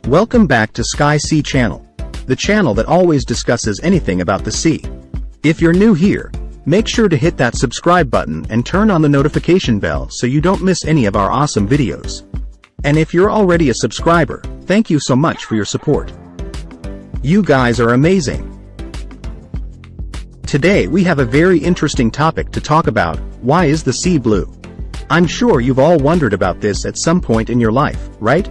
Welcome back to Sky Sea Channel, the channel that always discusses anything about the sea. If you're new here, make sure to hit that subscribe button and turn on the notification bell so you don't miss any of our awesome videos. And if you're already a subscriber, thank you so much for your support. You guys are amazing. Today we have a very interesting topic to talk about: why is the sea blue? I'm sure you've all wondered about this at some point in your life, right?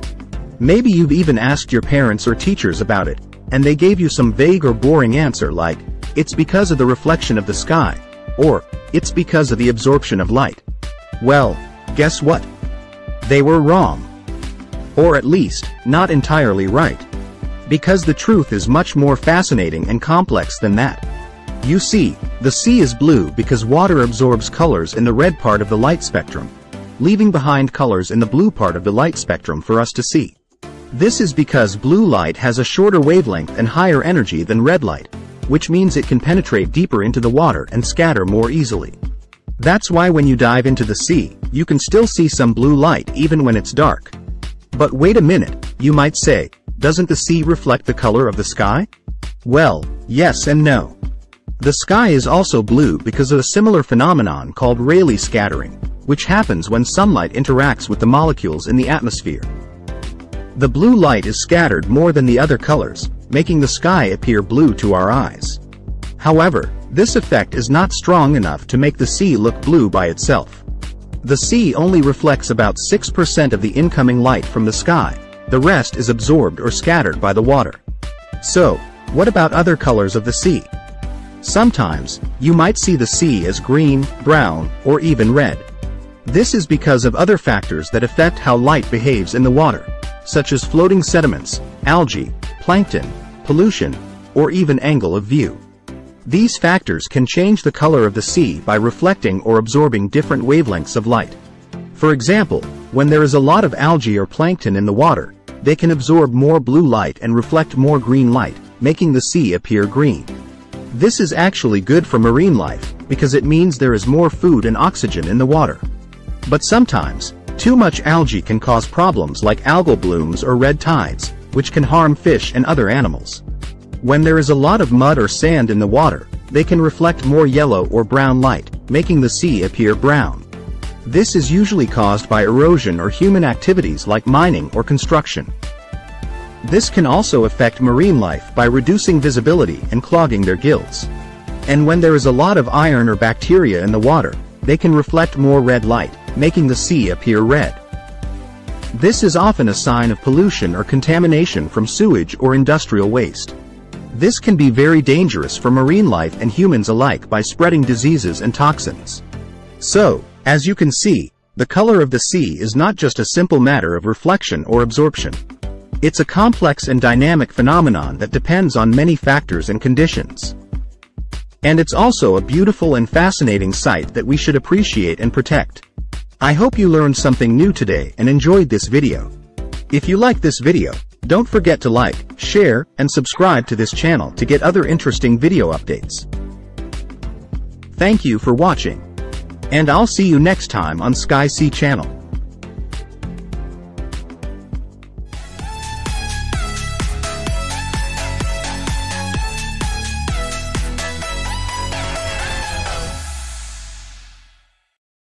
Maybe you've even asked your parents or teachers about it, and they gave you some vague or boring answer like, it's because of the reflection of the sky, or, it's because of the absorption of light. Well, guess what? They were wrong. Or at least, not entirely right. Because the truth is much more fascinating and complex than that. You see, the sea is blue because water absorbs colors in the red part of the light spectrum, leaving behind colors in the blue part of the light spectrum for us to see. This is because blue light has a shorter wavelength and higher energy than red light, which means it can penetrate deeper into the water and scatter more easily. That's why when you dive into the sea, you can still see some blue light even when it's dark. But wait a minute, you might say, doesn't the sea reflect the color of the sky? Well, yes and no. The sky is also blue because of a similar phenomenon called Rayleigh scattering, which happens when sunlight interacts with the molecules in the atmosphere. The blue light is scattered more than the other colors, making the sky appear blue to our eyes. However, this effect is not strong enough to make the sea look blue by itself. The sea only reflects about 6% of the incoming light from the sky, the rest is absorbed or scattered by the water. So, what about other colors of the sea? Sometimes, you might see the sea as green, brown, or even red. This is because of other factors that affect how light behaves in the water, such as floating sediments, algae, plankton, pollution, or even angle of view. These factors can change the color of the sea by reflecting or absorbing different wavelengths of light. For example, when there is a lot of algae or plankton in the water, they can absorb more blue light and reflect more green light, making the sea appear green. This is actually good for marine life, because it means there is more food and oxygen in the water. But sometimes, too much algae can cause problems like algal blooms or red tides, which can harm fish and other animals. When there is a lot of mud or sand in the water, they can reflect more yellow or brown light, making the sea appear brown. This is usually caused by erosion or human activities like mining or construction. This can also affect marine life by reducing visibility and clogging their gills. And when there is a lot of iron or bacteria in the water, they can reflect more red light, making the sea appear red. This is often a sign of pollution or contamination from sewage or industrial waste. This can be very dangerous for marine life and humans alike by spreading diseases and toxins. So, as you can see, the color of the sea is not just a simple matter of reflection or absorption. It's a complex and dynamic phenomenon that depends on many factors and conditions. And it's also a beautiful and fascinating sight that we should appreciate and protect. I hope you learned something new today and enjoyed this video. If you like this video, don't forget to like, share, and subscribe to this channel to get other interesting video updates. Thank you for watching. And I'll see you next time on Sky Sea Channel.